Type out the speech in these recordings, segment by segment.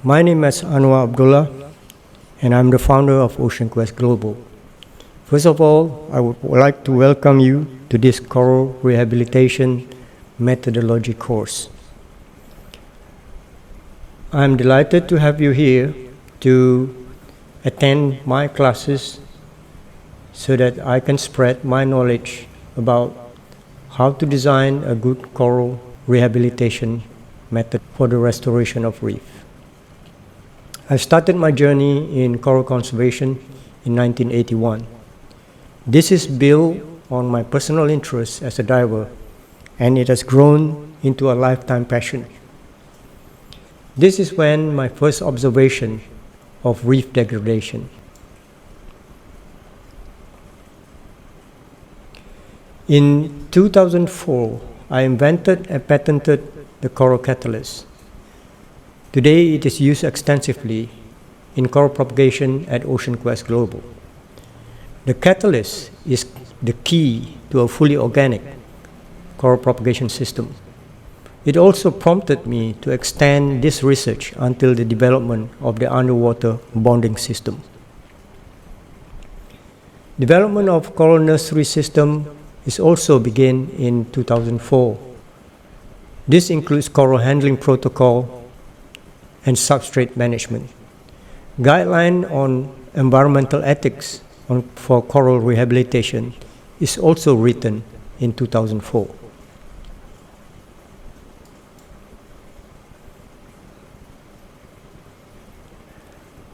My name is Anwar Abdullah, and I'm the founder of Ocean Quest Global. First of all, I would like to welcome you to this coral rehabilitation methodology course. I'm delighted to have you here to attend my classes so that I can spread my knowledge about how to design a good coral rehabilitation method for the restoration of reef. I started my journey in coral conservation in 1981. This is built on my personal interest as a diver, and it has grown into a lifetime passion. This is when my first observation of reef degradation. In 2004, I invented and patented the coral catalyst. Today, it is used extensively in coral propagation at Ocean Quest Global. The catalyst is the key to a fully organic coral propagation system. It also prompted me to extend this research until the development of the underwater bonding system. Development of coral nursery system is also began in 2004. This includes coral handling protocol and substrate management. Guideline on environmental ethics for coral rehabilitation is also written in 2004.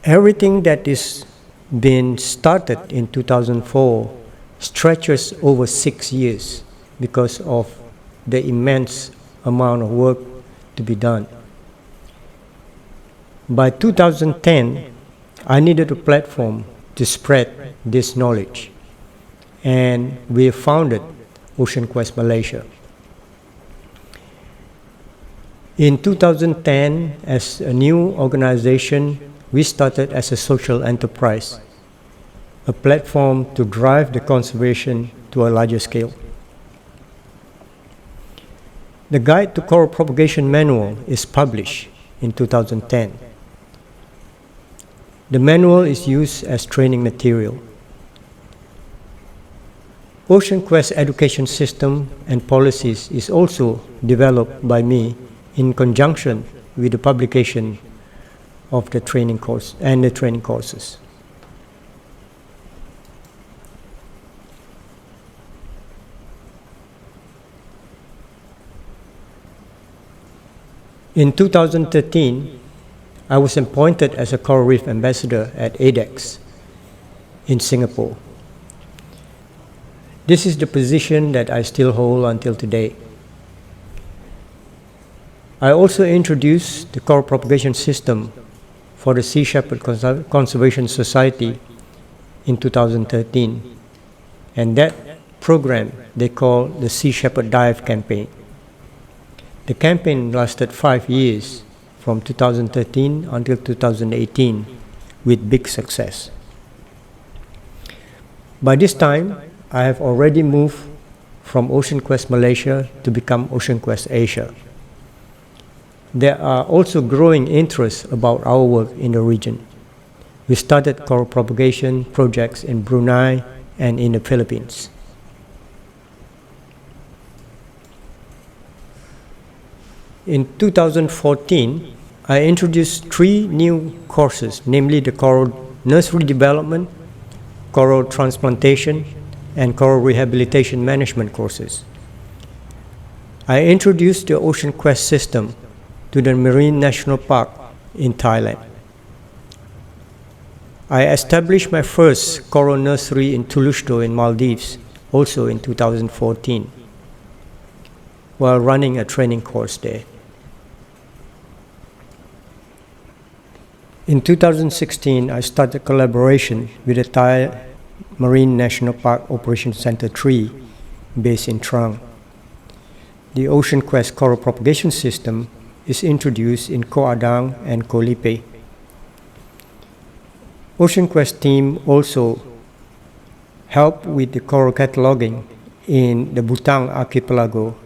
Everything that is been started in 2004 stretches over 6 years because of the immense amount of work to be done. By 2010, I needed a platform to spread this knowledge, and we founded Ocean Quest Malaysia. In 2010, as a new organization, we started as a social enterprise, a platform to drive the conservation to a larger scale. The Guide to Coral Propagation Manual is published in 2010. The manual is used as training material. Ocean Quest education system and policies is also developed by me in conjunction with the publication of the training course and the training courses. In 2013, I was appointed as a coral reef ambassador at ADEX in Singapore. This is the position that I still hold until today. I also introduced the coral propagation system for the Sea Shepherd Conservation Society in 2013, and that program they call the Sea Shepherd Dive Campaign. The campaign lasted 5 years, from 2013 until 2018, with big success. By this time, I have already moved from Ocean Quest Malaysia to become Ocean Quest Asia. There are also growing interests about our work in the region. We started coral propagation projects in Brunei and in the Philippines. In 2014, I introduced 3 new courses, namely the coral nursery development, coral transplantation, and coral rehabilitation management courses. I introduced the Ocean Quest system to the Marine National Park in Thailand. I established my first coral nursery in Toulouse in Maldives, also in 2014, while running a training course there. In 2016, I started collaboration with the Thai Marine National Park Operations Center 3, based in Trang. The Ocean Quest Coral Propagation System is introduced in Koh Adang and Koh Lipe. Ocean Quest team also helped with the coral cataloging in the Butang Archipelago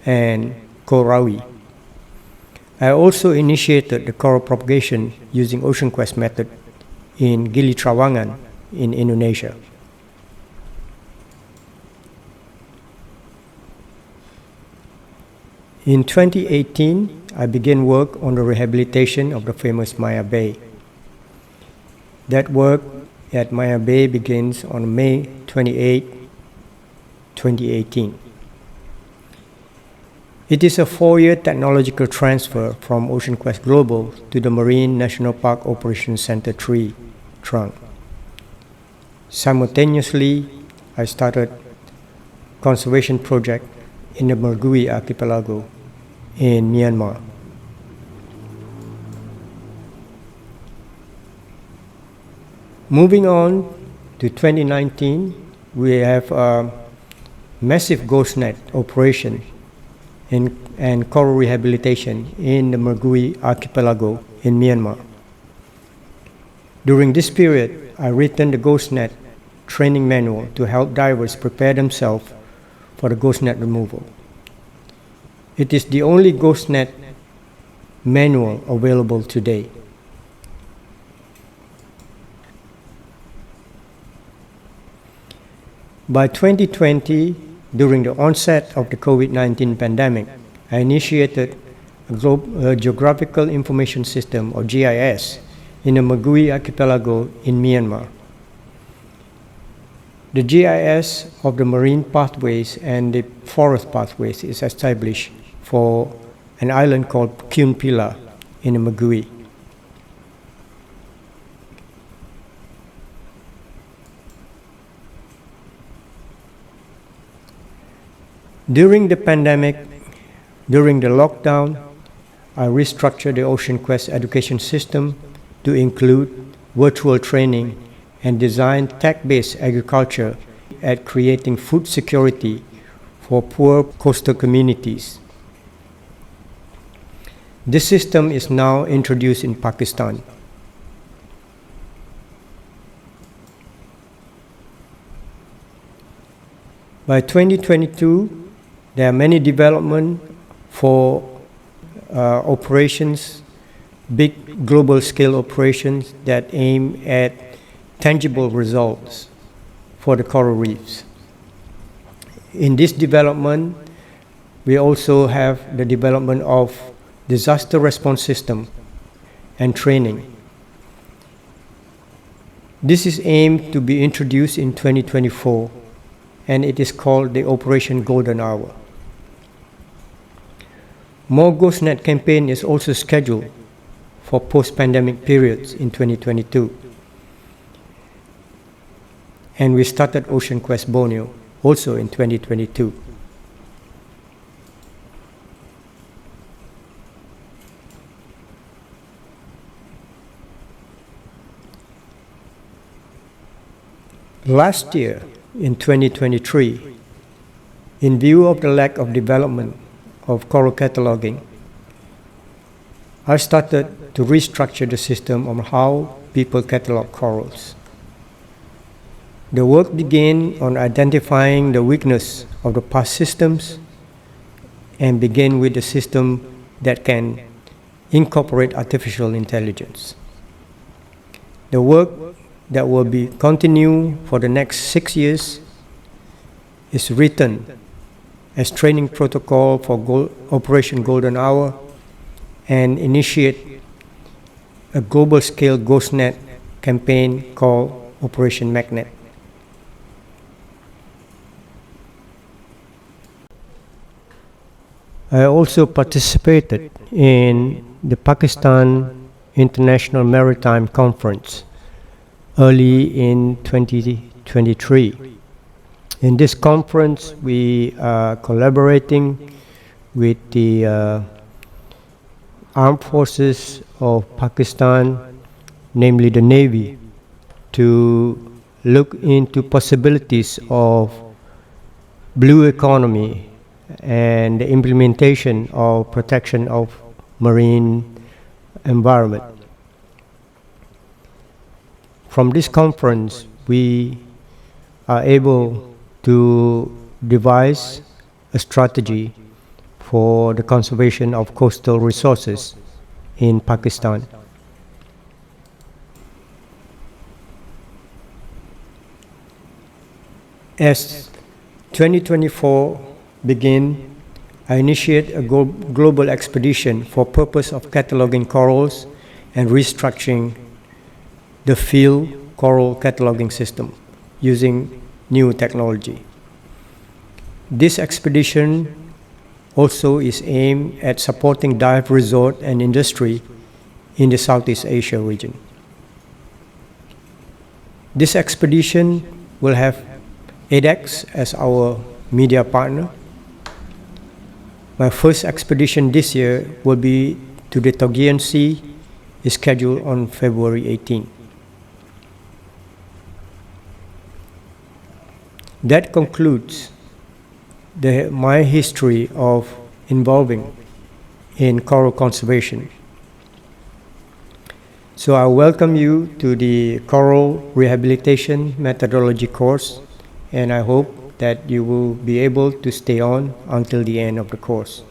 and Koh Raui. I also initiated the coral propagation using Ocean Quest method in Gili Trawangan in Indonesia. In 2018, I began work on the rehabilitation of the famous Maya Bay. That work at Maya Bay begins on May 28, 2018. It is a 4-year technological transfer from Ocean Quest Global to the Marine National Park Operations Center 3 trunk. Simultaneously, I started conservation project in the Mergui archipelago in Myanmar. Moving on to 2019, we have a massive ghost net operation and coral rehabilitation in the Mergui archipelago in Myanmar. During this period, I written the ghost net training manual to help divers prepare themselves for the ghost net removal. It is the only ghost net manual available today. By 2020, during the onset of the COVID-19 pandemic, I initiated a Geographical Information System, or GIS, in the Mergui archipelago in Myanmar. The GIS of the marine pathways and the forest pathways is established for an island called Kyun Pila in the Mergui. During the pandemic, during the lockdown, I restructured the Ocean Quest education system to include virtual training and design tech-based agriculture at creating food security for poor coastal communities. This system is now introduced in Pakistan. By 2022, there are many developments for operations, big global scale operations that aim at tangible results for the coral reefs. In this development, we also have the development of disaster response system and training. This is aimed to be introduced in 2024, and it is called the Operation Golden Hour. More ghost net campaign is also scheduled for post-pandemic periods in 2022. And we started Ocean Quest Borneo also in 2022. Last year, in 2023, in view of the lack of development of coral cataloging, I started to restructure the system on how people catalog corals. The work began on identifying the weakness of the past systems and began with a system that can incorporate artificial intelligence. The work that will be continued for the next 6 years is written as training protocol for Operation Golden Hour and initiate a global scale ghost net campaign called Operation Magnet. I also participated in the Pakistan International Maritime Conference early in 2023. In this conference, we are collaborating with the armed forces of Pakistan, namely the Navy, to look into possibilities of blue economy and the implementation of protection of marine environment. From this conference, we are able to devise a strategy for the conservation of coastal resources in Pakistan. As 2024 begins, I initiate a global expedition for purpose of cataloging corals and restructuring the field coral cataloging system using new technology. This expedition also is aimed at supporting dive resort and industry in the Southeast Asia region. This expedition will have edX as our media partner. My first expedition this year will be to the Togian Sea, is scheduled on February 18. That concludes my history of involving in coral conservation. So I welcome you to the Coral Rehabilitation Methodology course, and I hope that you will be able to stay on until the end of the course.